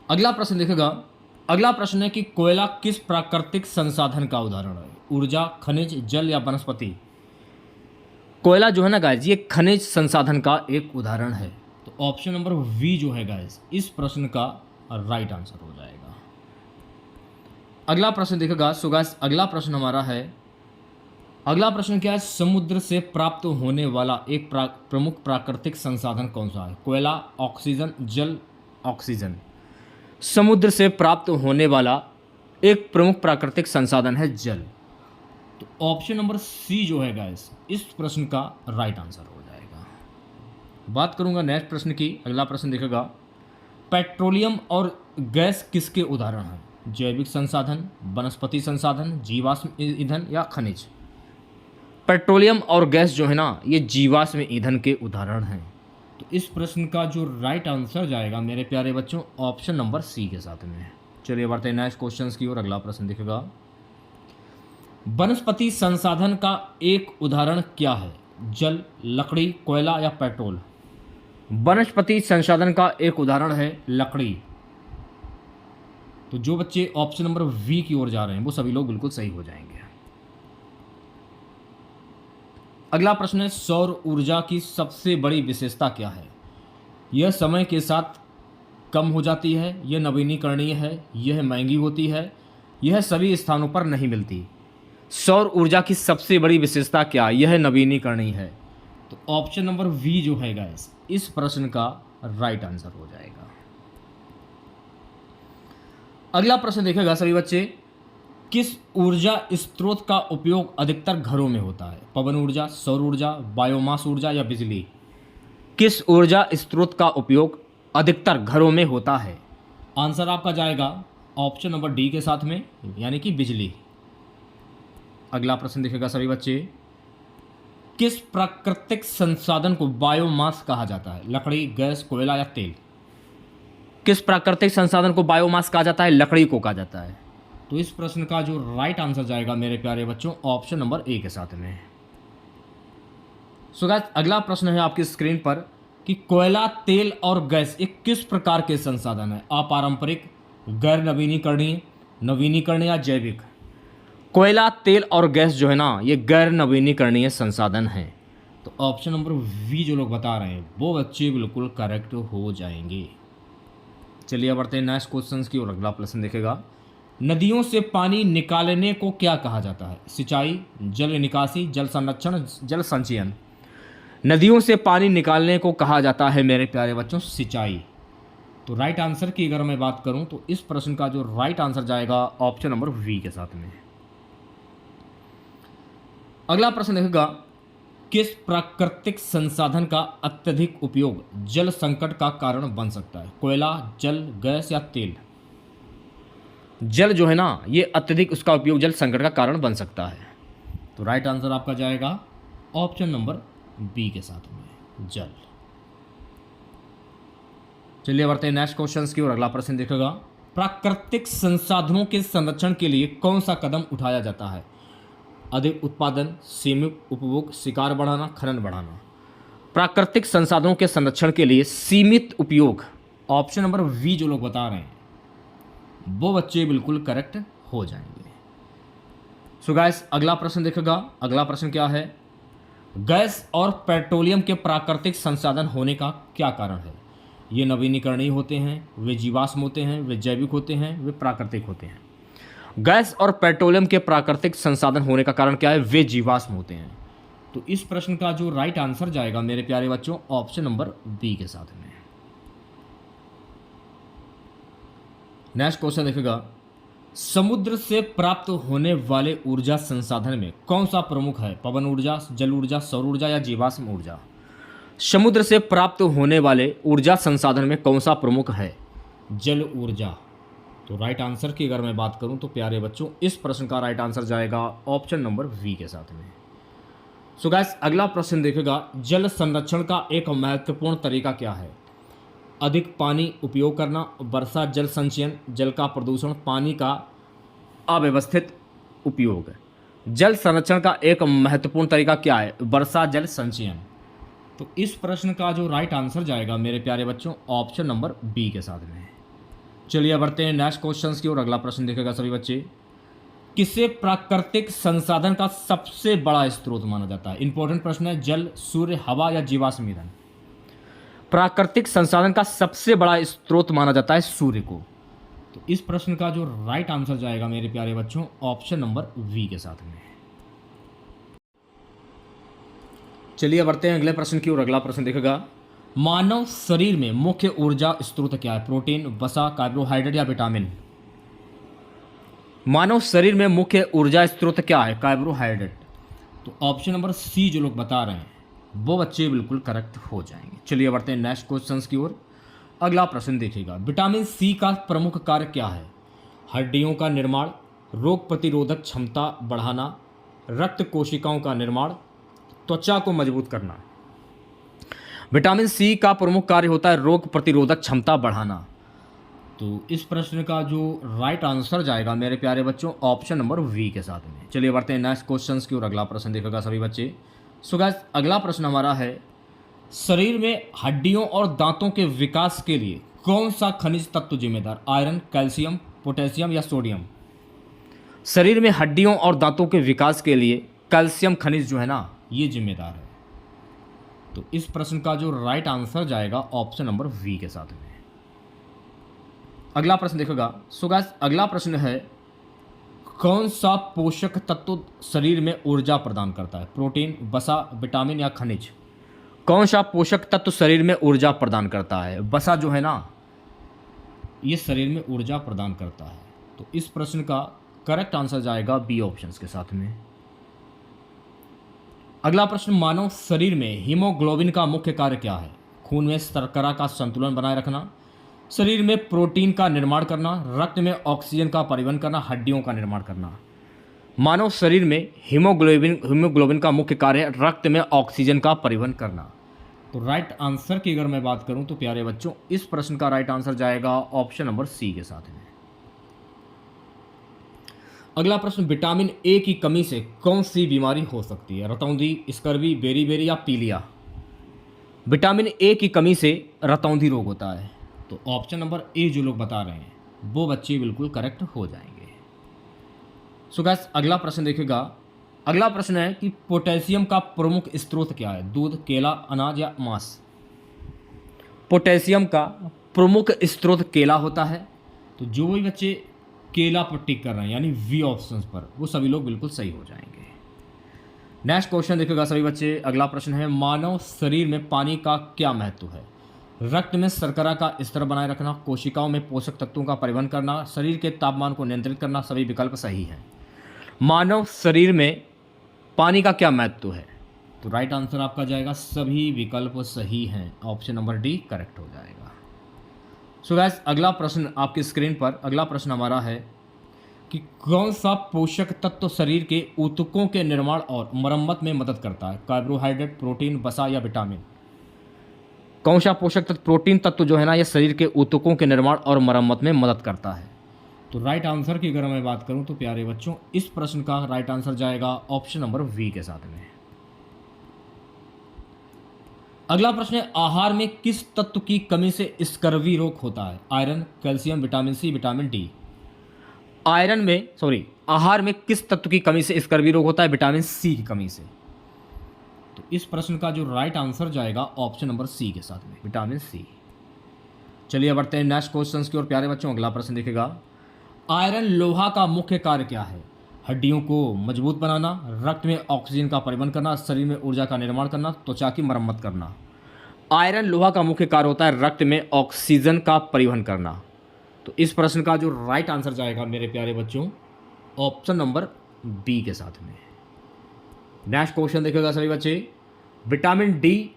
अगला प्रश्न देखेगा। अगला प्रश्न है कि कोयला किस प्राकृतिक संसाधन का उदाहरण है? ऊर्जा, खनिज, जल या वनस्पति। कोयला जो है ना गाइस ये खनिज संसाधन का एक उदाहरण है। तो ऑप्शन नंबर वी जो है गाइस इस प्रश्न का राइट आंसर हो जाएगा। अगला प्रश्न देखेगा। सो गाइस अगला प्रश्न हमारा है, अगला प्रश्न क्या है? समुद्र से प्राप्त होने वाला एक प्रमुख प्राकृतिक संसाधन कौन सा है? कोयला, ऑक्सीजन, जल, ऑक्सीजन। समुद्र से प्राप्त होने वाला एक प्रमुख प्राकृतिक संसाधन है जल। तो ऑप्शन नंबर सी जो है गाइस इस प्रश्न का राइट आंसर हो जाएगा। बात करूंगा नेक्स्ट प्रश्न की। अगला प्रश्न देखेगा, पेट्रोलियम और गैस किसके उदाहरण हैं? जैविक संसाधन, वनस्पति संसाधन, जीवाश्म ईंधन या खनिज। पेट्रोलियम और गैस जो है ना ये जीवाश्म ईंधन के उदाहरण हैं। तो इस प्रश्न का जो राइट आंसर जाएगा मेरे प्यारे बच्चों ऑप्शन नंबर सी के साथ में। चलिए बढ़ते हैं नेक्स्ट क्वेश्चंस की ओर। अगला प्रश्न देखेगा, वनस्पति संसाधन का एक उदाहरण क्या है? जल, लकड़ी, कोयला या पेट्रोल। वनस्पति संसाधन का एक उदाहरण है लकड़ी। तो जो बच्चे ऑप्शन नंबर वी की ओर जा रहे हैं वो सभी लोग बिल्कुल सही हो जाएंगे। अगला प्रश्न है, सौर ऊर्जा की सबसे बड़ी विशेषता क्या है? यह समय के साथ कम हो जाती है, यह नवीनीकरणीय है, यह महंगी होती है, यह सभी स्थानों पर नहीं मिलती। सौर ऊर्जा की सबसे बड़ी विशेषता क्या? यह नवीनीकरणीय है। तो ऑप्शन नंबर वी जो है गाइस इस प्रश्न का राइट आंसर हो जाएगा। अगला प्रश्न देखेगा सभी बच्चे, किस ऊर्जा स्रोत का उपयोग अधिकतर घरों में होता है? पवन ऊर्जा, सौर ऊर्जा, बायोमास ऊर्जा या बिजली? किस ऊर्जा स्रोत का उपयोग अधिकतर घरों में होता है? आंसर आपका जाएगा ऑप्शन नंबर डी के साथ में, यानी कि बिजली। अगला प्रश्न देखेगा सभी बच्चे, किस प्राकृतिक संसाधन को बायोमास कहा जाता है? लकड़ी, गैस, कोयला या तेल? किस प्राकृतिक संसाधन को बायोमास कहा जाता है? लकड़ी को कहा जाता है। तो इस प्रश्न का जो राइट आंसर जाएगा मेरे प्यारे बच्चों ऑप्शन नंबर ए के साथ में। सो गाइस, अगला प्रश्न है आपकी स्क्रीन पर कि कोयला, तेल और गैस एक किस प्रकार के संसाधन है? अपारंपरिक, गैर नवीनीकरणीय, नवीनीकरणीय या जैविक? कोयला, तेल और गैस जो है ना, ये गैर नवीनीकरणीय संसाधन हैं। तो ऑप्शन नंबर वी जो लोग बता रहे हैं वो बच्चे बिल्कुल करेक्ट हो जाएंगे। चलिए बढ़ते हैं नेक्स्ट क्वेश्चन की और अगला प्रश्न देखेगा, नदियों से पानी निकालने को क्या कहा जाता है? सिंचाई, जल निकासी, जल संरक्षण, जल संचयन? नदियों से पानी निकालने को कहा जाता है मेरे प्यारे बच्चों सिंचाई। तो राइट आंसर की अगर मैं बात करूं तो इस प्रश्न का जो राइट आंसर जाएगा ऑप्शन नंबर वी के साथ में। अगला प्रश्न देखेगा, किस प्राकृतिक संसाधन का अत्यधिक उपयोग जल संकट का कारण बन सकता है? कोयला, जल, गैस या तेल? जल जो है ना, ये अत्यधिक उसका उपयोग जल संकट का कारण बन सकता है। तो राइट आंसर आपका जाएगा ऑप्शन नंबर बी के साथ में, जल। चलिए बढ़ते हैं नेक्स्ट क्वेश्चन की और अगला प्रश्न देखेगा, प्राकृतिक संसाधनों के संरक्षण के लिए कौन सा कदम उठाया जाता है? अधिक उत्पादन, सीमित उपभोग, शिकार बढ़ाना, खनन बढ़ाना? प्राकृतिक संसाधनों के संरक्षण के लिए सीमित उपयोग, ऑप्शन नंबर वी जो लोग बता रहे हैं वो बच्चे बिल्कुल करेक्ट हो जाएंगे। सो गाइस, अगला प्रश्न देखेगा, अगला प्रश्न क्या है, गैस और पेट्रोलियम के प्राकृतिक संसाधन होने का क्या कारण है? ये नवीनीकरणीय होते हैं, वे जीवाश्म होते हैं, वे जैविक होते हैं, वे प्राकृतिक होते हैं? गैस और पेट्रोलियम के प्राकृतिक संसाधन होने का कारण क्या है? वे जीवाश्म होते हैं। तो इस प्रश्न का जो राइट आंसर जाएगा मेरे प्यारे बच्चों ऑप्शन नंबर बी के साथ में। नेक्स्ट क्वेश्चन देखेगा, समुद्र से प्राप्त होने वाले ऊर्जा संसाधन में कौन सा प्रमुख है? पवन ऊर्जा, जल ऊर्जा, सौर ऊर्जा या जीवाश्म ऊर्जा? समुद्र से प्राप्त होने वाले ऊर्जा संसाधन में कौन सा प्रमुख है? जल ऊर्जा। तो राइट आंसर की अगर मैं बात करूं तो प्यारे बच्चों इस प्रश्न का राइट आंसर जाएगा ऑप्शन नंबर वी के साथ में। सो गाइस, अगला प्रश्न देखेगा, जल संरक्षण का एक महत्वपूर्ण तरीका क्या है? अधिक पानी उपयोग करना, वर्षा जल संचयन, जल का प्रदूषण, पानी का अव्यवस्थित उपयोग? जल संरक्षण का एक महत्वपूर्ण तरीका क्या है? वर्षा जल संचयन। तो इस प्रश्न का जो राइट आंसर जाएगा मेरे प्यारे बच्चों ऑप्शन नंबर बी के साथ में। चलिए बढ़ते हैं नेक्स्ट क्वेश्चन की और अगला प्रश्न देखेगा सभी बच्चे, किसे प्राकृतिक संसाधन का सबसे बड़ा स्रोत माना जाता है? इंपॉर्टेंट प्रश्न है, जल, सूर्य, हवा या जीवाश्म ईंधन? प्राकृतिक संसाधन का सबसे बड़ा स्रोत माना जाता है सूर्य को। तो इस प्रश्न का जो राइट आंसर जाएगा मेरे प्यारे बच्चों ऑप्शन नंबर वी के साथ में। चलिए बढ़ते हैं अगले प्रश्न की और अगला प्रश्न देखेगा, मानव शरीर में मुख्य ऊर्जा स्रोत क्या है? प्रोटीन, वसा, कार्बोहाइड्रेट या विटामिन? मानव शरीर में मुख्य ऊर्जा स्रोत क्या है? कार्बोहाइड्रेट। तो ऑप्शन नंबर सी जो लोग बता रहे हैं वो बच्चे बिल्कुल करेक्ट हो जाएंगे। चलिए बढ़ते हैं नेक्स्ट क्वेश्चंस की ओर। अगला प्रश्न देखिएगा, विटामिन सी का प्रमुख कार्य क्या है? हड्डियों का निर्माण, रोग प्रतिरोधक क्षमता बढ़ाना, रक्त कोशिकाओं का निर्माण, त्वचा को मजबूत करना? विटामिन सी का प्रमुख कार्य होता है रोग प्रतिरोधक क्षमता बढ़ाना। तो इस प्रश्न का जो राइट आंसर जाएगा मेरे प्यारे बच्चों ऑप्शन नंबर वी के साथ में। चलिए बढ़ते हैं नेक्स्ट क्वेश्चंस की और अगला प्रश्न देखेगा सभी बच्चे। सो गाइस, अगला प्रश्न हमारा है, शरीर में हड्डियों और दांतों के विकास के लिए कौन सा खनिज तत्व जिम्मेदार? आयरन, कैल्शियम, पोटेशियम या सोडियम? शरीर में हड्डियों और दांतों के विकास के लिए कैल्शियम खनिज जो है ना ये जिम्मेदार है। तो इस प्रश्न का जो राइट आंसर जाएगा ऑप्शन नंबर वी के साथ में। अगला प्रश्न देखोगा। सो गाइस, अगला प्रश्न है, कौन सा पोषक तत्व शरीर में ऊर्जा प्रदान करता है? प्रोटीन, वसा, विटामिन या खनिज? कौन सा पोषक तत्व शरीर में ऊर्जा प्रदान करता है? वसा जो है ना ये शरीर में ऊर्जा प्रदान करता है। तो इस प्रश्न का करेक्ट आंसर जाएगा बी ऑप्शंस के साथ में। अगला प्रश्न, मानव शरीर में हीमोग्लोबिन का मुख्य कार्य क्या है? खून में शर्करा का संतुलन बनाए रखना, शरीर में प्रोटीन का निर्माण करना, रक्त में ऑक्सीजन का परिवहन करना, हड्डियों का निर्माण करना। मानव शरीर में हीमोग्लोबिन का मुख्य कार्य है रक्त में ऑक्सीजन का परिवहन करना। तो राइट आंसर की अगर मैं बात करूं तो प्यारे बच्चों, इस प्रश्न का राइट आंसर जाएगा ऑप्शन नंबर सी के साथ में। अगला प्रश्न, विटामिन ए की कमी से कौन सी बीमारी हो सकती है? रतौंधी, स्कर्वी, बेरी या पीलिया। विटामिन ए की कमी से रतौंधी रोग होता है। तो ऑप्शन नंबर ए जो लोग बता रहे हैं वो बच्चे बिल्कुल करेक्ट हो जाएंगे। सो गाइस, अगला प्रश्न देखिएगा। अगला प्रश्न है कि पोटेशियम का प्रमुख स्रोत क्या है? दूध, केला, अनाज या मांस। पोटेशियम का प्रमुख स्रोत केला होता है। तो जो भी बच्चे केला पर टिक कर रहे हैं यानी वी ऑप्शन पर, वो सभी लोग बिल्कुल सही हो जाएंगे। नेक्स्ट क्वेश्चन देखिएगा सभी बच्चे। अगला प्रश्न है, मानव शरीर में पानी का क्या महत्व है? रक्त में शर्करा का स्तर बनाए रखना, कोशिकाओं में पोषक तत्वों का परिवहन करना, शरीर के तापमान को नियंत्रित करना। सभी विकल्प सही हैं। मानव शरीर में पानी का क्या महत्व है? तो राइट आंसर आपका जाएगा सभी विकल्प सही हैं, ऑप्शन नंबर डी करेक्ट हो जाएगा। सो गाइस, अगला प्रश्न आपकी स्क्रीन पर, अगला प्रश्न हमारा है कि कौन सा पोषक तत्व शरीर के ऊतकों के निर्माण और मरम्मत में मदद करता है? कार्बोहाइड्रेट, प्रोटीन, वसा या विटामिन। कौन सा पोषक तत्व, प्रोटीन तत्व जो है ना, ये शरीर के ऊतकों के निर्माण और मरम्मत में मदद करता है? तो राइट आंसर की अगर मैं बात करूं तो प्यारे बच्चों, इस प्रश्न का राइट आंसर जाएगा ऑप्शन नंबर वी के साथ में। अगला प्रश्न है, आहार में किस तत्व की कमी से स्कर्वी रोग होता है? Iron, calcium, vitamin C, vitamin D. आहार में किस तत्व की कमी से स्कर्वी रोग होता है? विटामिन सी की कमी से। तो इस प्रश्न का जो राइट आंसर जाएगा ऑप्शन नंबर सी के साथ में, विटामिन सी। चलिए बढ़ते हैं नेक्स्ट क्वेश्चन की ओर प्यारे बच्चों। अगला प्रश्न देखेगा, आयरन लोहा का मुख्य कार्य क्या है? हड्डियों को मजबूत बनाना, रक्त में ऑक्सीजन का परिवहन करना, शरीर में ऊर्जा का निर्माण करना, त्वचा की मरम्मत करना। आयरन लोहा का मुख्य कार्य होता है रक्त में ऑक्सीजन का परिवहन करना। तो इस प्रश्न का जो राइट आंसर जाएगा मेरे प्यारे बच्चों, ऑप्शन नंबर बी के साथ में। नेक्स्ट क्वेश्चन देखिएगा सभी बच्चे, विटामिन डी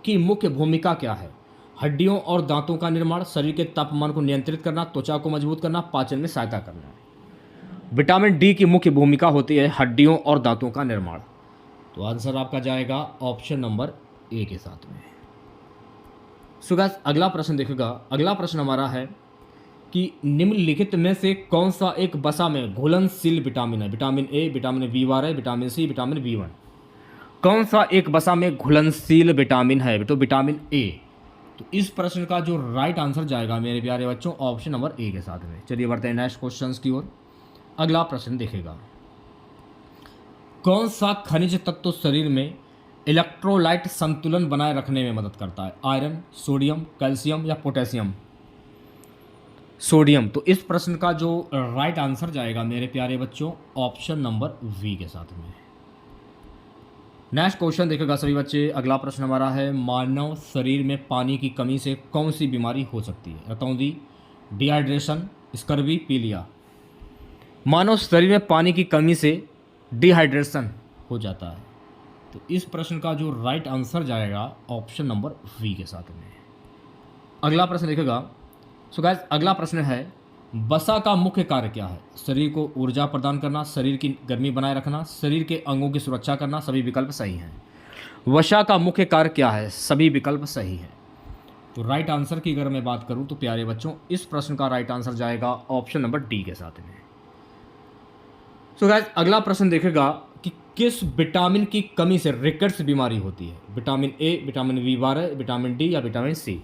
की मुख्य भूमिका क्या है? हड्डियों और दांतों का निर्माण, शरीर के तापमान को नियंत्रित करना, त्वचा को मजबूत करना, पाचन में सहायता करना। विटामिन डी की मुख्य भूमिका होती है हड्डियों और दांतों का निर्माण। तो आंसर आपका जाएगा ऑप्शन नंबर ए के साथ में। सो गाइस, अगला प्रश्न देखिएगा। अगला प्रश्न हमारा है कि निम्नलिखित में से कौन सा एक वसा में घुलनशील विटामिन है? विटामिन ए, विटामिन बी12, विटामिन सी, विटामिन बी1। कौन सा एक वसा में घुलनशील विटामिन है? तो विटामिन ए। तो इस प्रश्न का जो राइट आंसर जाएगा मेरे प्यारे बच्चों, ऑप्शन नंबर ए के साथ में। चलिए बढ़ते हैं नेक्स्ट क्वेश्चंस की ओर। अगला प्रश्न देखेगा, कौन सा खनिज तत्व शरीर में इलेक्ट्रोलाइट संतुलन बनाए रखने में मदद करता है? आयरन, सोडियम, कैल्शियम या पोटेशियम। सोडियम। तो इस प्रश्न का जो राइट आंसर जाएगा मेरे प्यारे बच्चों, ऑप्शन नंबर वी के साथ में। नेक्स्ट क्वेश्चन देखेगा सभी बच्चे। अगला प्रश्न हमारा है, मानव शरीर में पानी की कमी से कौन सी बीमारी हो सकती है? रतौंधी, डिहाइड्रेशन, स्कर्वी, पीलिया। मानव शरीर में पानी की कमी से डिहाइड्रेशन हो जाता है। तो इस प्रश्न का जो राइट आंसर जाएगा ऑप्शन नंबर वी के साथ में। अगला प्रश्न देखेगा। सो गाइस, अगला प्रश्न है, वसा का मुख्य कार्य क्या है? शरीर को ऊर्जा प्रदान करना, शरीर की गर्मी बनाए रखना, शरीर के अंगों की सुरक्षा करना। सभी विकल्प सही हैं। वसा का मुख्य कार्य क्या है? सभी विकल्प सही हैं। तो राइट आंसर की अगर मैं बात करूं तो प्यारे बच्चों, इस प्रश्न का राइट आंसर जाएगा ऑप्शन नंबर डी के साथ में। सो गाइस, अगला प्रश्न देखेगा कि किस विटामिन की कमी से रिकेट्स बीमारी होती है? विटामिन ए, विटामिन बी12, विटामिन डी या विटामिन सी।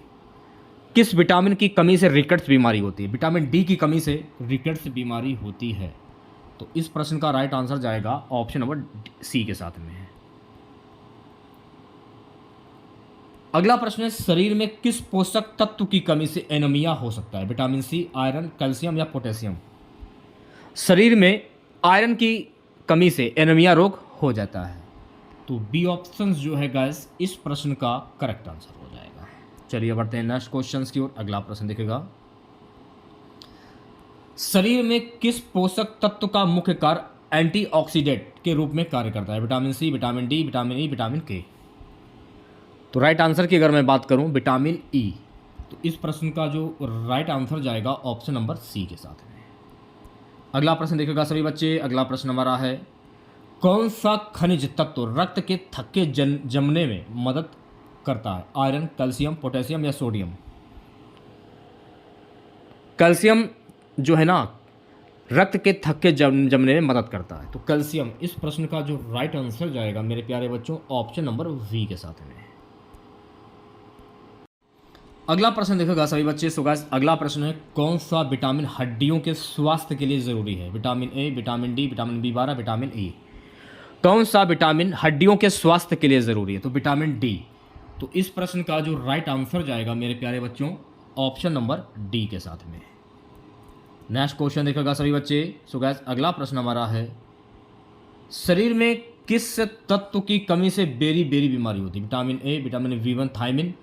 किस विटामिन की कमी से रिकेट्स बीमारी होती है? विटामिन डी की कमी से रिकेट्स बीमारी होती है। तो इस प्रश्न का राइट आंसर जाएगा ऑप्शन नंबर सी के साथ में। अगला प्रश्न है, शरीर में किस पोषक तत्व की कमी से एनीमिया हो सकता है? विटामिन सी, आयरन, कैल्शियम या पोटेशियम। शरीर में आयरन की कमी से एनीमिया रोग हो जाता है। तो बी ऑप्शन जो है गाइस, इस प्रश्न का करेक्ट आंसर हो जाएगा। चलिए बढ़ते हैं नेक्स्ट क्वेश्चन की ओर। अगला प्रश्न देखेगा, शरीर में किस पोषक तत्व का मुख्य कार्य एंटीऑक्सीडेंट के रूप में कार्य करता है? Vitamin C, vitamin D, vitamin E, vitamin K. तो राइट आंसर की अगर मैं बात करूं विटामिन ई, तो इस प्रश्न का जो राइट आंसर जाएगा ऑप्शन नंबर सी के साथ में। अगला प्रश्न देखिएगा सभी बच्चे। अगला प्रश्न हमारा है, कौन सा खनिज तत्व रक्त के थक्के जमने में मदद करता है? आयरन, कैल्शियम, पोटेशियम या सोडियम? कैल्शियम जो है ना रक्त के थक्के जमने में मदद करता है, तो कैल्शियम इस प्रश्न का जो राइट आंसर जाएगा मेरे प्यारे बच्चों ऑप्शन नंबर वी के साथ में। अगला प्रश्न देखोगा सभी बच्चे। सो गाइस अगला प्रश्न है, कौन सा विटामिन हड्डियों के स्वास्थ्य के लिए ज़रूरी है? Vitamin A, vitamin D, vitamin बी12, विटामिन ई। कौन सा विटामिन हड्डियों के स्वास्थ्य के लिए ज़रूरी है? तो विटामिन डी। तो इस प्रश्न का जो राइट आंसर जाएगा मेरे प्यारे बच्चों ऑप्शन नंबर डी के साथ में। नेक्स्ट क्वेश्चन देखोगा सभी बच्चे। सो गाइस अगला प्रश्न हमारा है, शरीर में किस तत्व की कमी से बेरी बेरी बीमारी होती है? Vitamin A, vitamin B one thiamine,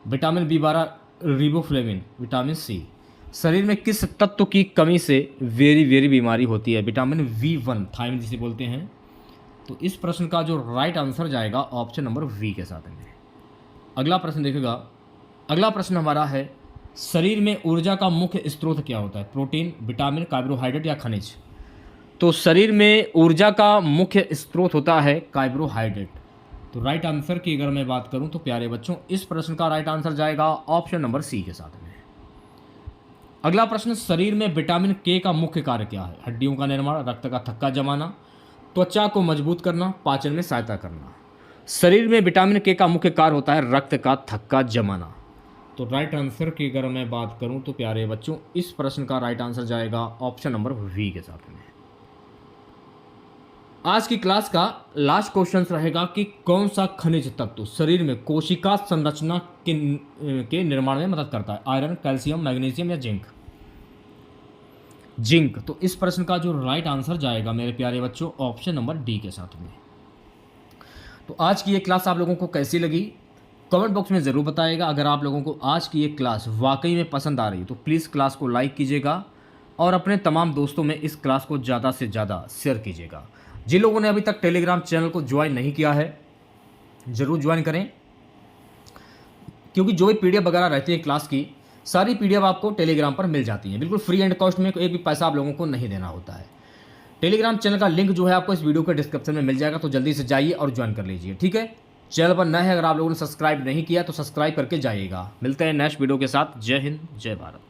vitamin बी12 रिबोफ्लेविन, विटामिन सी। शरीर में किस तत्व की कमी से वेरी वेरी बीमारी होती है? विटामिन बी1 थायमिन जिसे बोलते हैं। तो इस प्रश्न का जो राइट आंसर जाएगा ऑप्शन नंबर वी के साथ में। अगला प्रश्न देखिएगा। अगला प्रश्न हमारा है, शरीर में ऊर्जा का मुख्य स्रोत क्या होता है? प्रोटीन, विटामिन, कार्बोहाइड्रेट या खनिज? तो शरीर में ऊर्जा का मुख्य स्रोत होता है कार्बोहाइड्रेट। तो राइट आंसर की अगर मैं बात करूं तो प्यारे बच्चों इस प्रश्न का राइट आंसर जाएगा ऑप्शन नंबर सी के साथ में। अगला प्रश्न, शरीर में विटामिन के का मुख्य कार्य क्या है? हड्डियों का निर्माण, रक्त का थक्का जमाना, त्वचा को मजबूत करना, पाचन में सहायता करना। शरीर में विटामिन के का मुख्य कार्य होता है रक्त का थक्का जमाना। तो राइट आंसर की अगर मैं बात करूं तो प्यारे बच्चों इस प्रश्न का राइट आंसर जाएगा ऑप्शन नंबर वी के साथ में। आज की क्लास का लास्ट क्वेश्चन रहेगा कि कौन सा खनिज तत्व शरीर में कोशिका संरचना के निर्माण में मदद करता है? आयरन, कैल्शियम, मैग्नीशियम या जिंक? जिंक। तो इस प्रश्न का जो राइट आंसर जाएगा मेरे प्यारे बच्चों ऑप्शन नंबर डी के साथ में। तो आज की ये क्लास आप लोगों को कैसी लगी कमेंट बॉक्स में ज़रूर बताइएगा। अगर आप लोगों को आज की ये क्लास वाकई में पसंद आ रही है तो प्लीज़ क्लास को लाइक कीजिएगा और अपने तमाम दोस्तों में इस क्लास को ज़्यादा से ज़्यादा शेयर कीजिएगा। जिन लोगों ने अभी तक टेलीग्राम चैनल को ज्वाइन नहीं किया है ज़रूर ज्वाइन करें, क्योंकि जो भी पीडीएफ वगैरह रहती है क्लास की सारी पीडीएफ आपको टेलीग्राम पर मिल जाती है बिल्कुल फ्री एंड कॉस्ट में। एक भी पैसा आप लोगों को नहीं देना होता है। टेलीग्राम चैनल का लिंक जो है आपको इस वीडियो के डिस्क्रिप्शन में मिल जाएगा, तो जल्दी से जाइए और ज्वाइन कर लीजिए। ठीक है, चैनल पर नए हैं, अगर आप लोगों ने सब्सक्राइब नहीं किया तो सब्सक्राइब करके जाइएगा। मिलते हैं नेक्स्ट वीडियो के साथ। जय हिंद, जय भारत।